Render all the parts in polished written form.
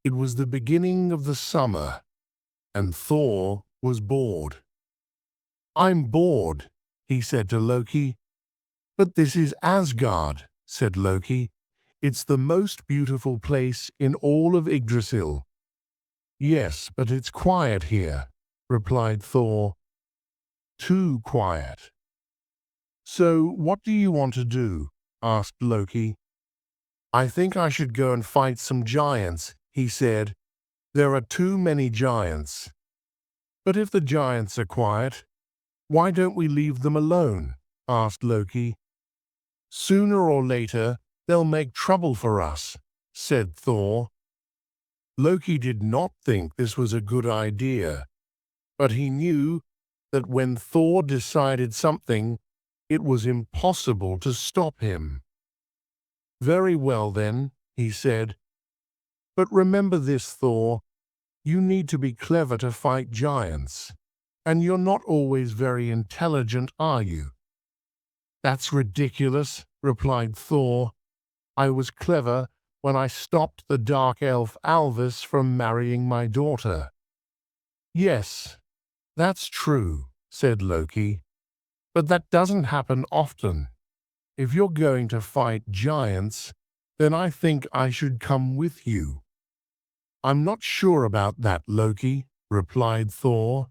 It was the beginning of the summer, and Thor was bored. "I'm bored," he said to Loki. "But this is Asgard," said Loki. "It's the most beautiful place in all of Yggdrasil." "Yes, but it's quiet here," replied Thor. "Too quiet." "So what do you want to do?" asked Loki. "I think I should go and fight some giants," he said. "There are too many giants." "But if the giants are quiet, why don't we leave them alone?" asked Loki. "Sooner or later, they'll make trouble for us," said Thor. Loki did not think this was a good idea, but he knew that when Thor decided something, it was impossible to stop him. "Very well then," he said. "But remember this, Thor, you need to be clever to fight giants, and you're not always very intelligent, are you?" "That's ridiculous," replied Thor. "I was clever when I stopped the dark elf Alvis from marrying my daughter." "Yes, that's true," said Loki, "but that doesn't happen often. If you're going to fight giants, then I think I should come with you." "I'm not sure about that, Loki," replied Thor.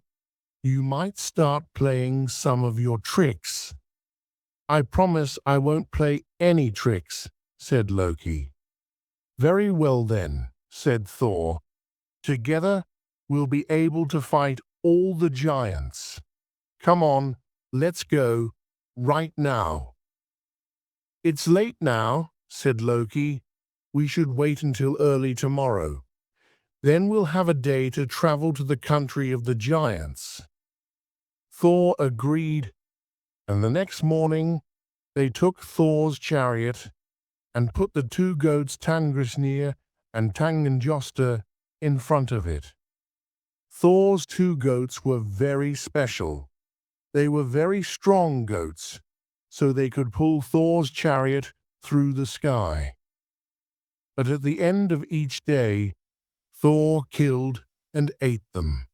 "You might start playing some of your tricks." "I promise I won't play any tricks," said Loki. "Very well then," said Thor. "Together we'll be able to fight all the giants. Come on, let's go, right now." "It's late now," said Loki. "We should wait until early tomorrow. Then we'll have a day to travel to the country of the giants." Thor agreed, and the next morning they took Thor's chariot and put the two goats Tanngrisnir and Tanngnjostr in front of it. Thor's two goats were very special. They were very strong goats, so they could pull Thor's chariot through the sky. But at the end of each day, Thor killed and ate them.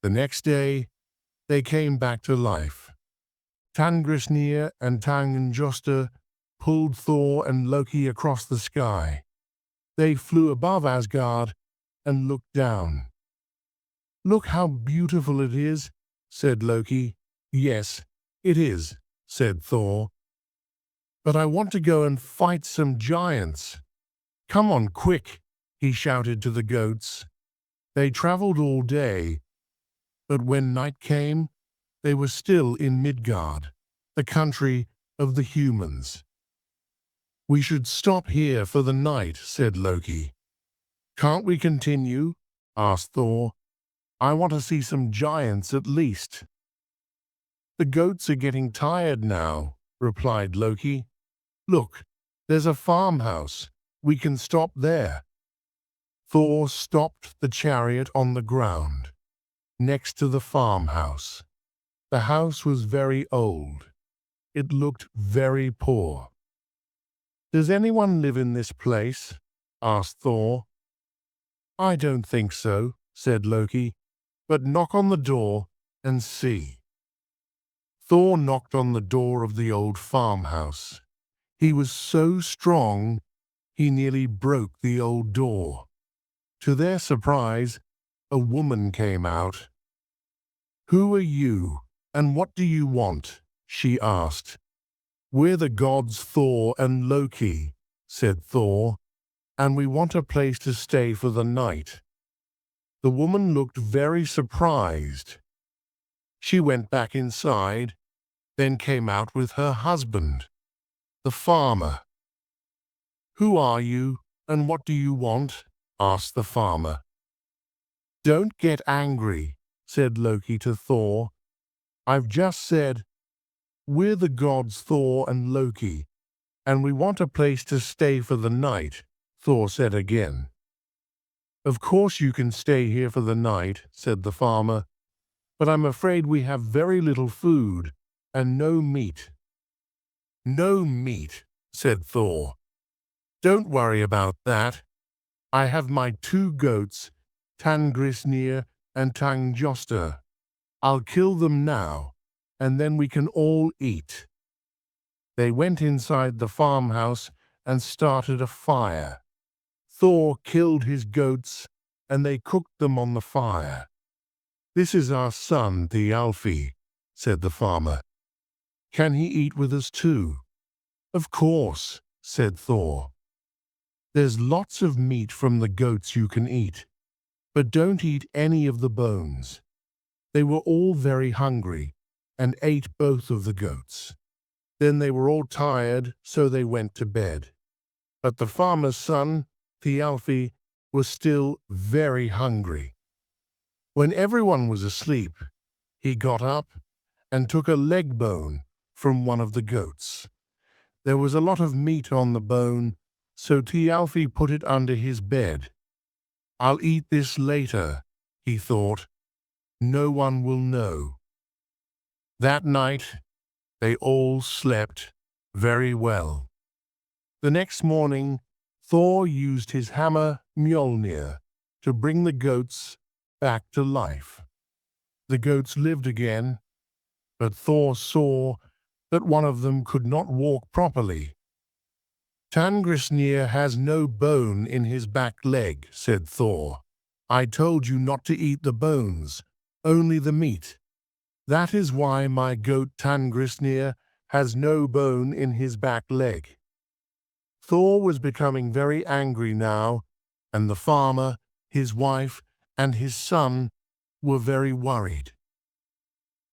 The next day, they came back to life. Tanngrisnir and Tanngnjostr pulled Thor and Loki across the sky. They flew above Asgard and looked down. "Look how beautiful it is," said Loki. "Yes, it is," said Thor. "But I want to go and fight some giants." "Come on, quick," he shouted to the goats. They traveled all day, but when night came, they were still in Midgard, the country of the humans. "We should stop here for the night," said Loki. "Can't we continue?" asked Thor. "I want to see some giants at least." "The goats are getting tired now," replied Loki. "Look, there's a farmhouse. We can stop there." Thor stopped the chariot on the ground, next to the farmhouse. The house was very old. It looked very poor. "Does anyone live in this place?" asked Thor. "I don't think so," said Loki, "but knock on the door and see." Thor knocked on the door of the old farmhouse. He was so strong, he nearly broke the old door. To their surprise, a woman came out. "Who are you, and what do you want?" she asked. "We're the gods Thor and Loki," said Thor, "and we want a place to stay for the night." The woman looked very surprised. She went back inside, then came out with her husband, the farmer. "Who are you, and what do you want?" asked the farmer. "Don't get angry," said Loki to Thor. "I've just said, we're the gods Thor and Loki, and we want a place to stay for the night," Thor said again. "Of course you can stay here for the night," said the farmer, "but I'm afraid we have very little food and no meat." "No meat," said Thor. "Don't worry about that. I have my 2 goats, Tanngrisnir and Tanngnjostr. I'll kill them now, and then we can all eat." They went inside the farmhouse and started a fire. Thor killed his goats, and they cooked them on the fire. "This is our son, Thialfi," said the farmer. "Can he eat with us too?" "Of course," said Thor. "There's lots of meat from the goats you can eat, but don't eat any of the bones." They were all very hungry and ate both of the goats. Then they were all tired, so they went to bed. But the farmer's son, Thialfi, was still very hungry. When everyone was asleep, he got up and took a leg bone from one of the goats. There was a lot of meat on the bone, so Thialfi put it under his bed. "I'll eat this later," he thought. "No one will know." That night, they all slept very well. The next morning, Thor used his hammer Mjolnir to bring the goats back to life. The goats lived again, but Thor saw that one of them could not walk properly. "Tanngrisnir has no bone in his back leg," said Thor. "I told you not to eat the bones, only the meat. That is why my goat Tanngrisnir has no bone in his back leg." Thor was becoming very angry now, and the farmer, his wife, and his son were very worried.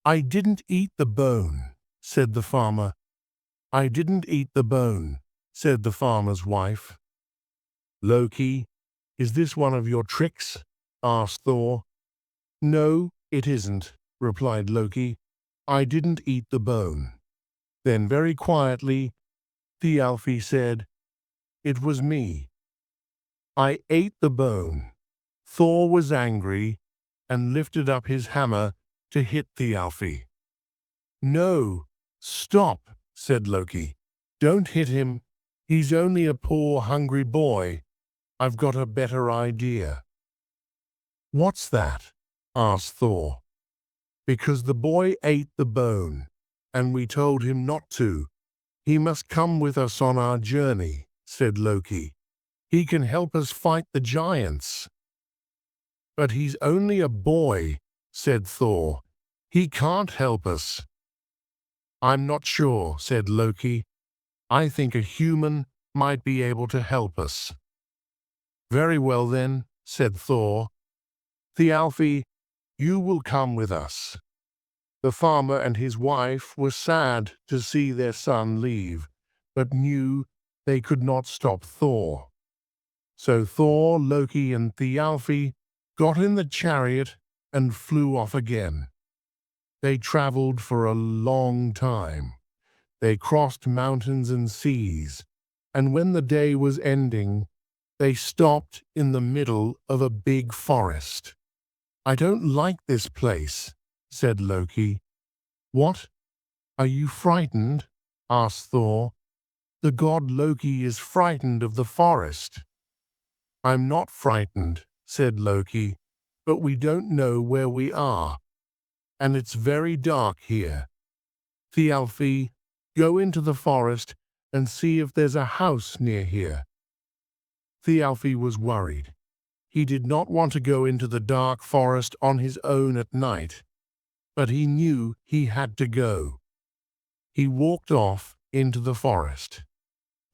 "I didn't eat the bone," said the farmer. "I didn't eat the bone," said the farmer's wife. "Loki, is this one of your tricks?" asked Thor. "No, it isn't," replied Loki. "I didn't eat the bone." Then very quietly, Thialfi said, "It was me. I ate the bone." Thor was angry and lifted up his hammer to hit Thialfi. "No, stop," said Loki. "Don't hit him. He's only a poor hungry boy. I've got a better idea." "What's that?" asked Thor. "Because the boy ate the bone, and we told him not to. He must come with us on our journey," said Loki. "He can help us fight the giants." "But he's only a boy," said Thor. "He can't help us." "I'm not sure," said Loki. "I think a human might be able to help us." "Very well then," said Thor. "Thialfi, you will come with us." The farmer and his wife were sad to see their son leave, but knew they could not stop Thor. So Thor, Loki, and Thialfi got in the chariot and flew off again. They traveled for a long time. They crossed mountains and seas, and when the day was ending, they stopped in the middle of a big forest. "I don't like this place," said Loki. "What? Are you frightened?" asked Thor. "The god Loki is frightened of the forest." "I'm not frightened," said Loki, "but we don't know where we are, and it's very dark here. Thialfi, go into the forest and see if there's a house near here." Thialfi was worried. He did not want to go into the dark forest on his own at night, but he knew he had to go. He walked off into the forest.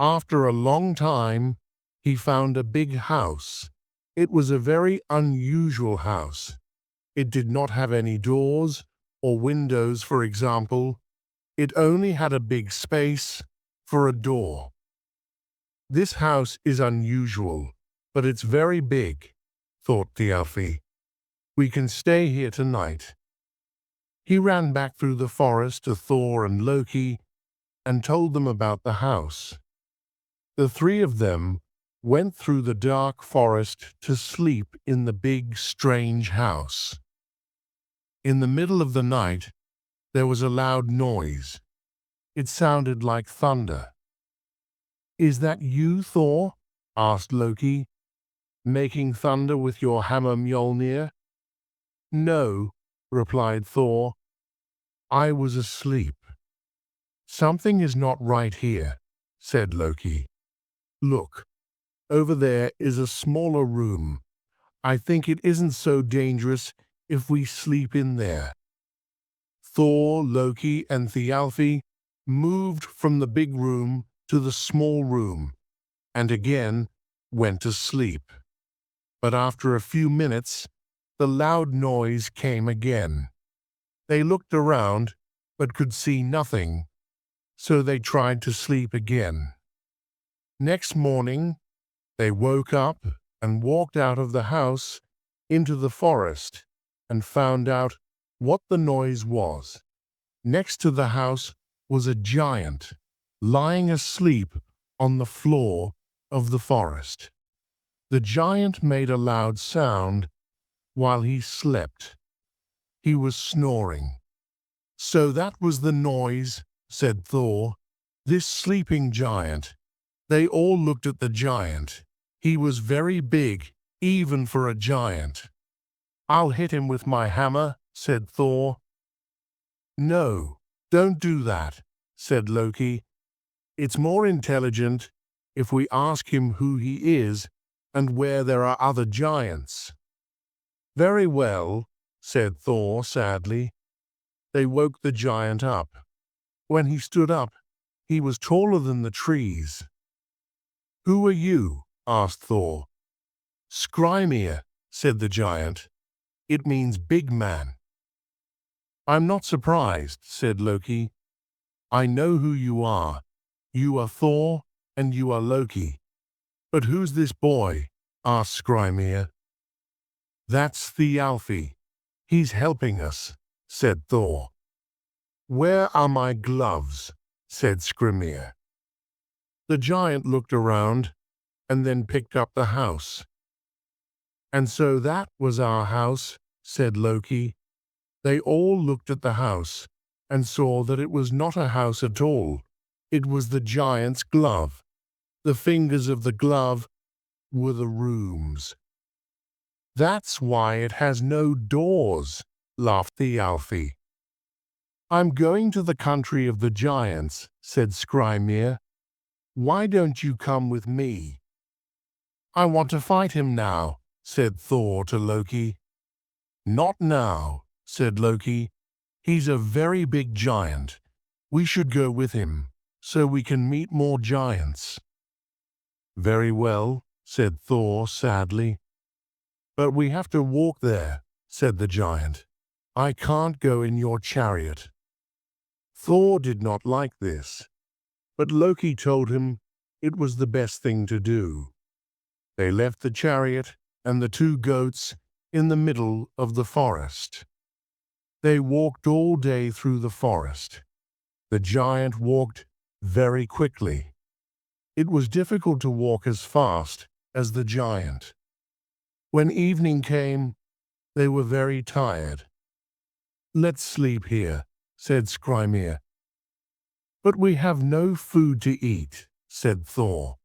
After a long time, he found a big house. It was a very unusual house. It did not have any doors or windows, for example. It only had a big space for a door. "This house is unusual, but it's very big," thought Thialfi. "We can stay here tonight." He ran back through the forest to Thor and Loki and told them about the house. The 3 of them went through the dark forest to sleep in the big, strange house. In the middle of the night, there was a loud noise. It sounded like thunder. "Is that you, Thor?" asked Loki. making thunder with your hammer, Mjolnir? No, replied Thor. I was asleep. Something is not right here, said Loki. Look, over there is a smaller room. I think it isn't so dangerous if we sleep in there. Thor, Loki, and Thialfi moved from the big room to the small room, and again went to sleep. But after a few minutes, the loud noise came again. They looked around, but could see nothing, so they tried to sleep again. Next morning, they woke up and walked out of the house into the forest and found out what the noise was. Next to the house was a giant lying asleep on the floor of the forest. The giant made a loud sound while he slept. He was snoring. So that was the noise, said Thor. This sleeping giant. They all looked at the giant. He was very big, even for a giant. I'll hit him with my hammer, said Thor. No, don't do that, said Loki. It's more intelligent if we ask him who he is and where there are other giants. Very well, said Thor sadly. They woke the giant up. When he stood up, he was taller than the trees. Who are you? Asked Thor. Skrymir, said the giant. It means big man. I'm not surprised, said Loki. I know who you are. You are Thor, and you are Loki. But who's this boy? Asked Skrymir. That's Thialfi. He's helping us, said Thor. Where are my gloves? Said Skrymir. The giant looked around and then picked up the house. And so that was our house, said Loki. They all looked at the house and saw that it was not a house at all. It was the giant's glove. The fingers of the glove were the rooms. That's why it has no doors, laughed Thialfi. I'm going to the country of the giants, said Skrymir. Why don't you come with me? I want to fight him now, said Thor to Loki. Not now, said Loki. He's a very big giant. We should go with him, so we can meet more giants. Very well, said Thor sadly. But we have to walk there, said the giant. I can't go in your chariot. Thor did not like this, but Loki told him it was the best thing to do. They left the chariot and the two goats in the middle of the forest. They walked all day through the forest. The giant walked very quickly. It was difficult to walk as fast as the giant. When evening came, they were very tired. Let's sleep here, said Skrymir. But we have no food to eat, said Thor.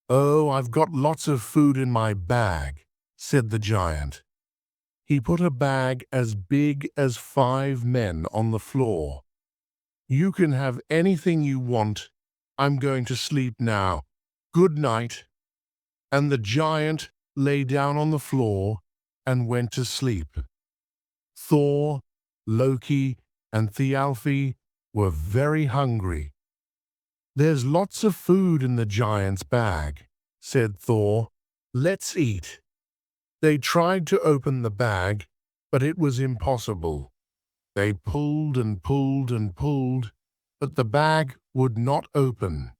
Oh, I've got lots of food in my bag, said the giant. He put a bag as big as 5 men on the floor. You can have anything you want. I'm going to sleep now. Good night. And the giant lay down on the floor and went to sleep. Thor, Loki, and Thialfi were very hungry. There's lots of food in the giant's bag, said Thor. Let's eat. They tried to open the bag, but it was impossible. They pulled and pulled and pulled, but the bag would not open.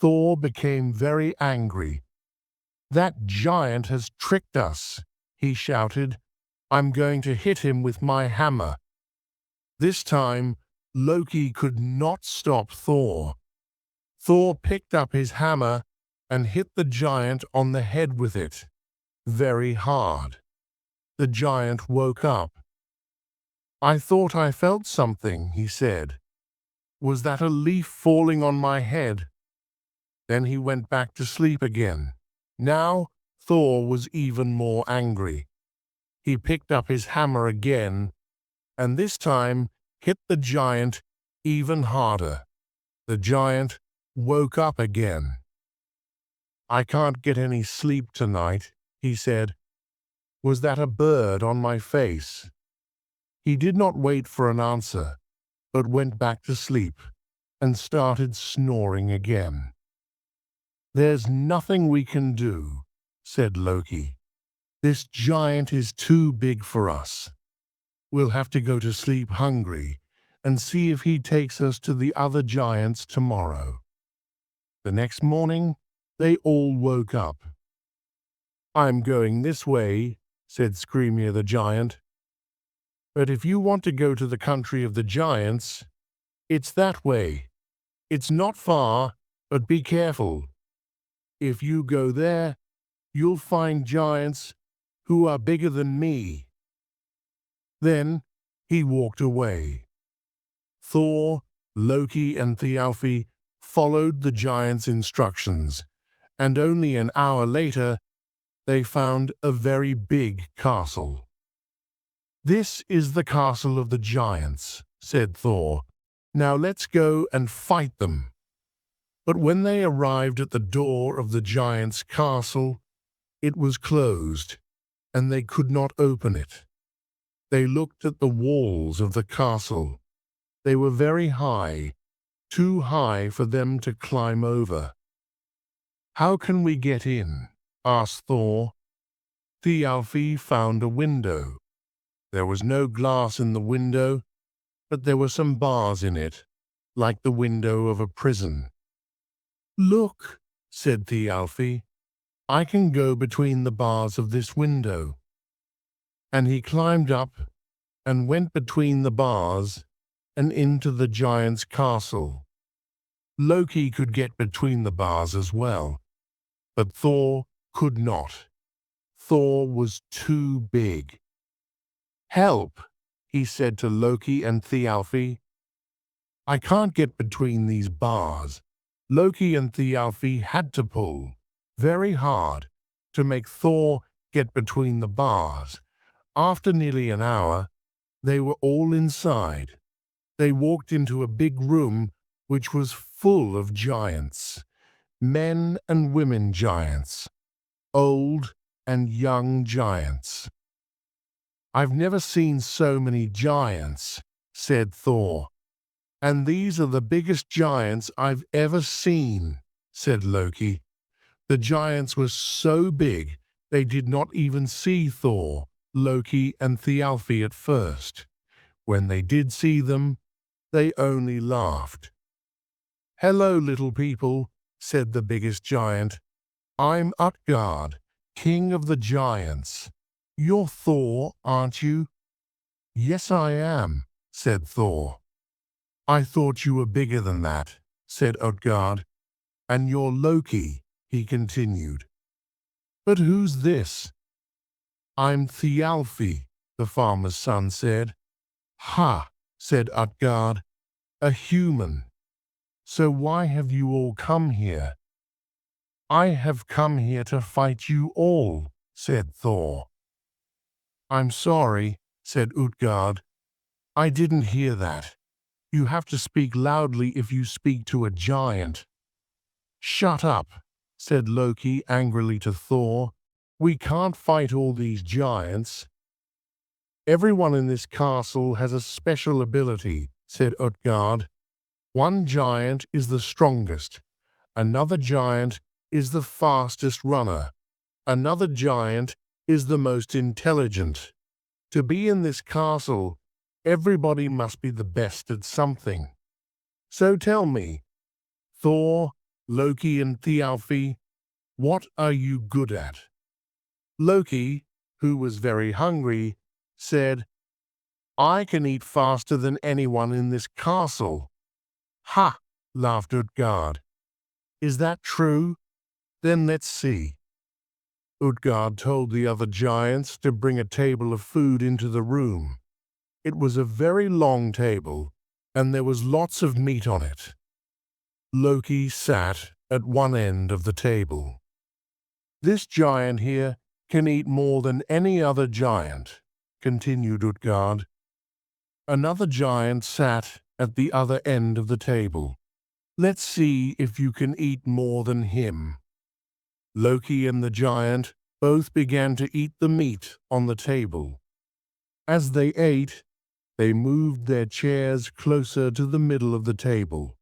Thor became very angry. That giant has tricked us, he shouted. I'm going to hit him with my hammer. This time, Loki could not stop Thor. Thor picked up his hammer and hit the giant on the head with it, very hard. The giant woke up. I thought I felt something, he said. Was that a leaf falling on my head? Then he went back to sleep again. Now, Thor was even more angry. He picked up his hammer again, and this time hit the giant even harder. The giant woke up again. "I can't get any sleep tonight," he said. "Was that a bird on my face?" He did not wait for an answer, but went back to sleep and started snoring again. "There's nothing we can do," said Loki. "This giant is too big for us. We'll have to go to sleep hungry and see if he takes us to the other giants tomorrow." The next morning, they all woke up. "I'm going this way," said Skrymir the giant. "But if you want to go to the country of the giants, it's that way. It's not far, but be careful. If you go there, you'll find giants who are bigger than me." Then he walked away. Thor, Loki, and Thjalfi followed the giant's instructions, and only an hour later they found a very big castle. "This is the castle of the giants," said Thor. "Now let's go and fight them." But when they arrived at the door of the giant's castle, it was closed, and they could not open it. They looked at the walls of the castle. They were very high, too high for them to climb over. "How can we get in?" asked Thor. Thjalfi found a window. There was no glass in the window, but there were some bars in it, like the window of a prison. "Look," said Thjalfi, "I can go between the bars of this window." And he climbed up and went between the bars and into the giant's castle. Loki could get between the bars as well, but Thor could not. Thor was too big. "Help," he said to Loki and Thjalfi. "I can't get between these bars." Loki and Thjalfi had to pull very hard to make Thor get between the bars. After nearly an hour, they were all inside. They walked into a big room which was full of giants, men and women giants, old and young giants. "I've never seen so many giants," said Thor. "And these are the biggest giants I've ever seen," said Loki. The giants were so big they did not even see Thor, Loki, and Thjalfi at first. When they did see them, they only laughed. "Hello, little people," said the biggest giant. "I'm Utgard, king of the giants. You're Thor, aren't you?" "Yes, I am," said Thor. "I thought you were bigger than that," said Utgard. "And you're Loki," he continued. "But who's this?" "I'm Thjalfi," the farmer's son said. "Ha," said Utgard, "a human. So why have you all come here?" "I have come here to fight you all," said Thor. "I'm sorry," said Utgard. "I didn't hear that. You have to speak loudly if you speak to a giant." "Shut up," said Loki angrily to Thor. "We can't fight all these giants." "Everyone in this castle has a special ability," said Utgard. "One giant is the strongest. Another giant is the fastest runner. Another giant is the most intelligent. To be in this castle, everybody must be the best at something. So tell me, Thor, Loki, and Thjalfi, what are you good at?" Loki, who was very hungry, said, "I can eat faster than anyone in this castle." "Ha!" laughed Utgard. "Is that true? Then let's see." Utgard told the other giants to bring a table of food into the room. It was a very long table, and there was lots of meat on it. Loki sat at one end of the table. This giant here can eat more than any other giant, continued Utgard. Another giant sat at the other end of the table. Let's see if you can eat more than him. Loki and the giant both began to eat the meat on the table. As they ate, they moved their chairs closer to the middle of the table.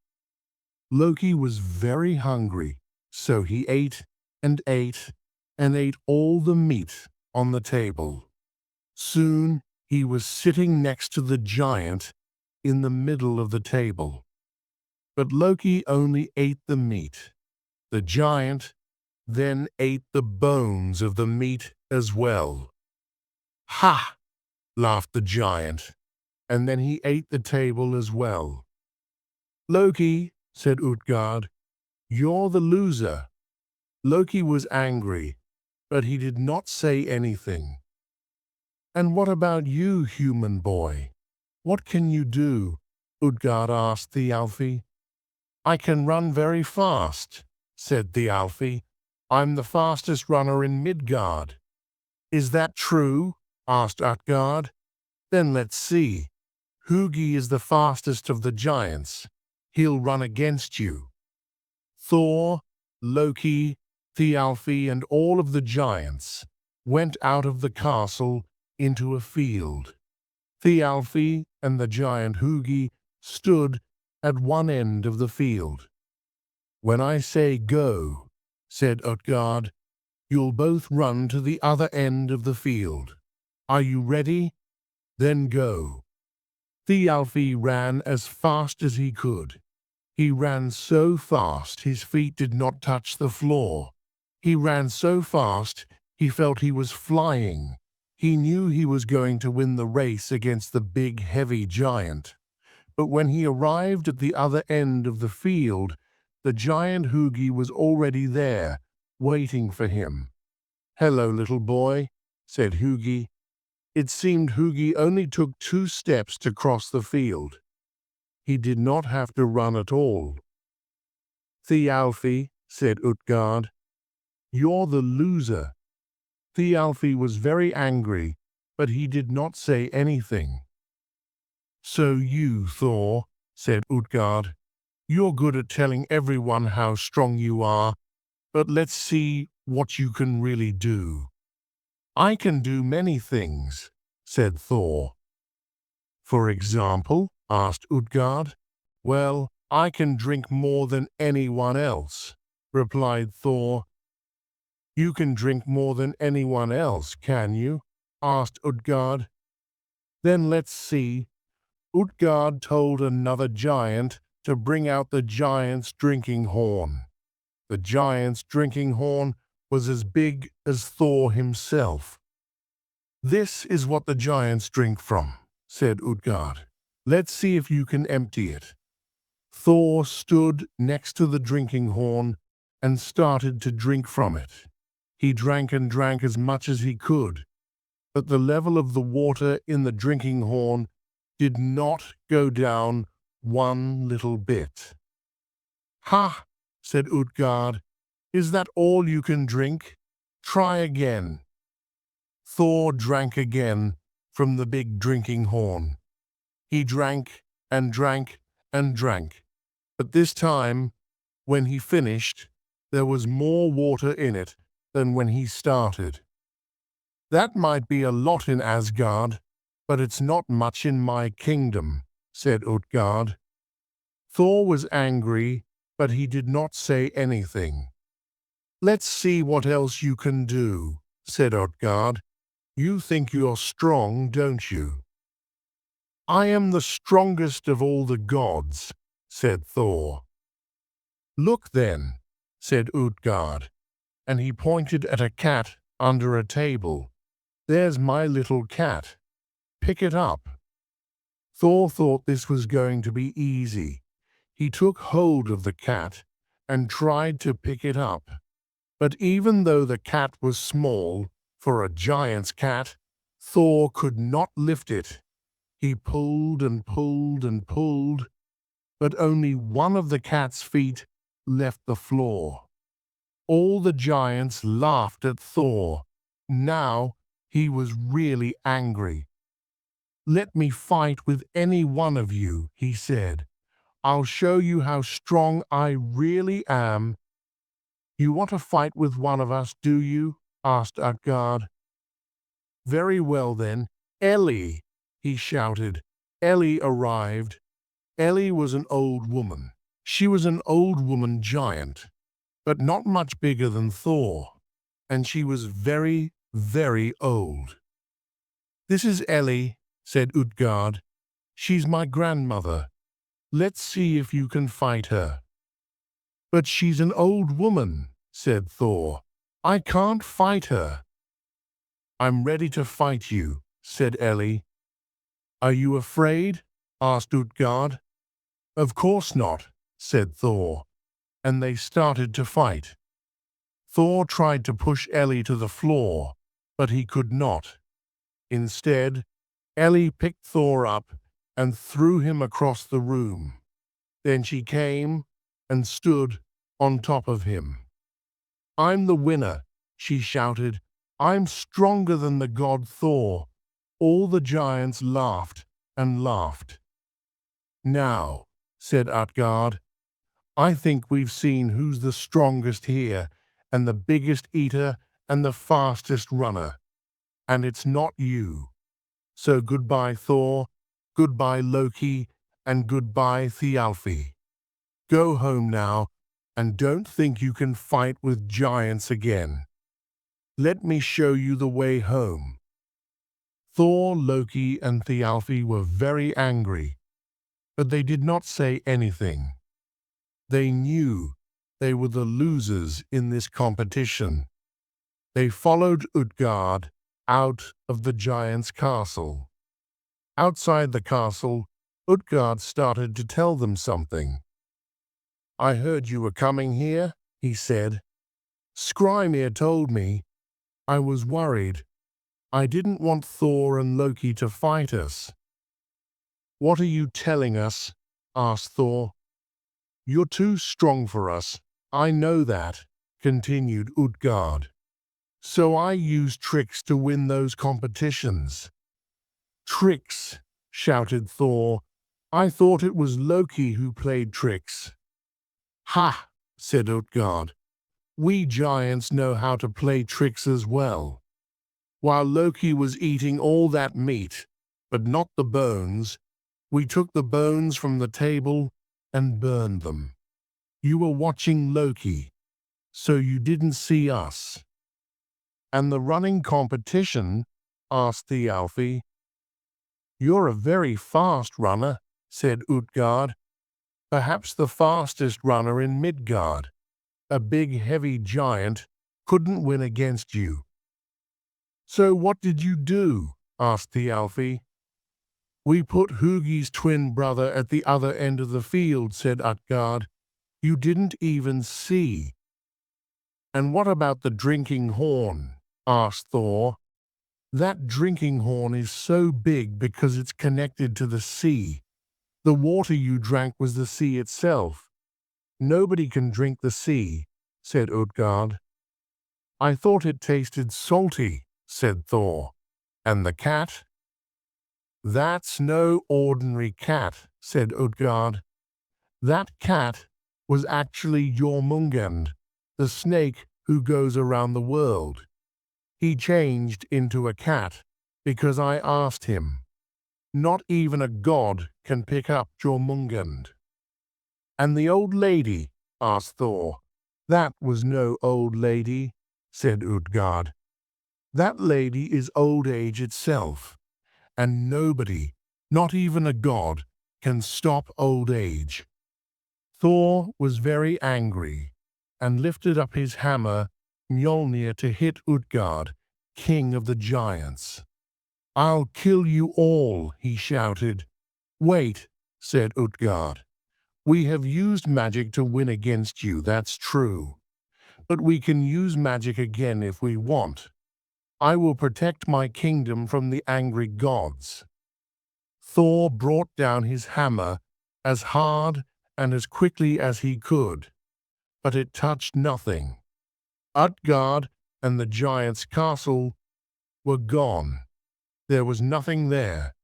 Loki was very hungry, so he ate and ate and ate all the meat on the table. Soon he was sitting next to the giant in the middle of the table. But Loki only ate the meat. The giant then ate the bones of the meat as well. Ha! Laughed the giant, and then he ate the table as well. Loki, said Utgard, you're the loser. Loki was angry, but he did not say anything. And what about you, human boy? What can you do? Utgard asked the Alfie. I can run very fast, said the Alfie. I'm the fastest runner in Midgard. Is that true? Asked Utgard. Then let's see. Hugi is the fastest of the giants. He'll run against you. Thor, Loki, Thialfi, and all of the giants went out of the castle into a field. Thialfi and the giant Hugi stood at one end of the field. When I say go, said Utgard, you'll both run to the other end of the field. Are you ready? Then go. Thialfi ran as fast as he could. He ran so fast his feet did not touch the floor. He ran so fast he felt he was flying. He knew he was going to win the race against the big, heavy giant. But when he arrived at the other end of the field, the giant Hugi was already there, waiting for him. Hello, little boy, said Hugi. It seemed Hugi only took 2 steps to cross the field. He did not have to run at all. Thialfi, said Utgard, you're the loser. Thialfi was very angry, but he did not say anything. So you, Thor, said Utgard, you're good at telling everyone how strong you are, but let's see what you can really do. I can do many things, said Thor. For example, asked Utgard. Well, I can drink more than anyone else, replied Thor. You can drink more than anyone else, can you? Asked Utgard. Then let's see. Utgard told another giant to bring out the giant's drinking horn. The giant's drinking horn was as big as Thor himself. This is what the giants drink from, said Utgard. Let's see if you can empty it. Thor stood next to the drinking horn and started to drink from it. He drank and drank as much as he could, but the level of the water in the drinking horn did not go down one little bit. Ha, said Utgard. Is that all you can drink? Try again. Thor drank again from the big drinking horn. He drank and drank and drank, but this time, when he finished, there was more water in it than when he started. That might be a lot in Asgard, but it's not much in my kingdom, said Utgard. Thor was angry, but he did not say anything. Let's see what else you can do, said Utgard. You think you're strong, don't you? I am the strongest of all the gods, said Thor. Look then, said Utgard, and he pointed at a cat under a table. There's my little cat. Pick it up. Thor thought this was going to be easy. He took hold of the cat and tried to pick it up. But even though the cat was small, for a giant's cat, Thor could not lift it. He pulled and pulled and pulled, but only one of the cat's feet left the floor. All the giants laughed at Thor. Now he was really angry. "Let me fight with any one of you," he said. "I'll show you how strong I really am." "You want to fight with one of us, do you?" asked Asgard. "Very well then, Ellie!" he shouted. Ellie arrived. Ellie was an old woman. She was an old woman giant, but not much bigger than Thor, and she was very, very old. "This is Ellie," said Utgard. "She's my grandmother. Let's see if you can fight her." "But she's an old woman," said Thor. "I can't fight her." "I'm ready to fight you," said Ellie. "Are you afraid?" asked Utgard. "Of course not," said Thor, and they started to fight. Thor tried to push Ellie to the floor, but he could not. Instead, Ellie picked Thor up and threw him across the room. Then she came and stood on top of him. "I'm the winner," she shouted. "I'm stronger than the god Thor." All the giants laughed and laughed. "Now," said Utgard, "I think we've seen who's the strongest here, and the biggest eater, and the fastest runner. And it's not you. So goodbye, Thor, goodbye, Loki, and goodbye, Thialfi. Go home now, and don't think you can fight with giants again. Let me show you the way home." Thor, Loki, and Thialfi were very angry, but they did not say anything. They knew they were the losers in this competition. They followed Utgard out of the giant's castle. Outside the castle, Utgard started to tell them something. "I heard you were coming here," he said. "Skrimir told me. I was worried. I didn't want Thor and Loki to fight us." "What are you telling us?" asked Thor. "You're too strong for us. I know that," continued Utgard. "So I use tricks to win those competitions." "Tricks!" shouted Thor. "I thought it was Loki who played tricks." "Ha!" said Utgard. "We giants know how to play tricks as well. While Loki was eating all that meat, but not the bones, we took the bones from the table and burned them. You were watching Loki, so you didn't see us." "And the running competition?" asked Thialfi. "You're a very fast runner," said Utgard. "Perhaps the fastest runner in Midgard. A big heavy giant couldn't win against you." "So what did you do?" asked Thialfi. "We put Hugi's twin brother at the other end of the field," said Utgard. "You didn't even see." "And what about the drinking horn?" asked Thor. "That drinking horn is so big because it's connected to the sea. The water you drank was the sea itself." "Nobody can drink the sea," said Utgard. "I thought it tasted salty," said Thor. "And the cat?" "That's no ordinary cat," said Utgard. "That cat was actually Jormungand, the snake who goes around the world. He changed into a cat because I asked him. Not even a god can pick up Jormungand." "And the old lady?" asked Thor. "That was no old lady," said Utgard. "That lady is old age itself, and nobody, not even a god, can stop old age." Thor was very angry and lifted up his hammer, Mjolnir, to hit Utgard, king of the giants. "I'll kill you all," he shouted. "Wait," said Utgard. "We have used magic to win against you, that's true. But we can use magic again if we want. I will protect my kingdom from the angry gods." Thor brought down his hammer as hard and as quickly as he could, but it touched nothing. Utgard and the giant's castle were gone. There was nothing there.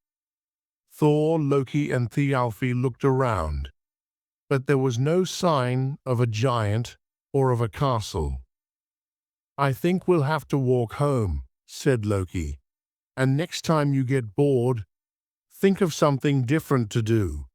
Thor, Loki, and Thialfi looked around, but there was no sign of a giant or of a castle. "I think we'll have to walk home," said Loki, "and next time you get bored, think of something different to do."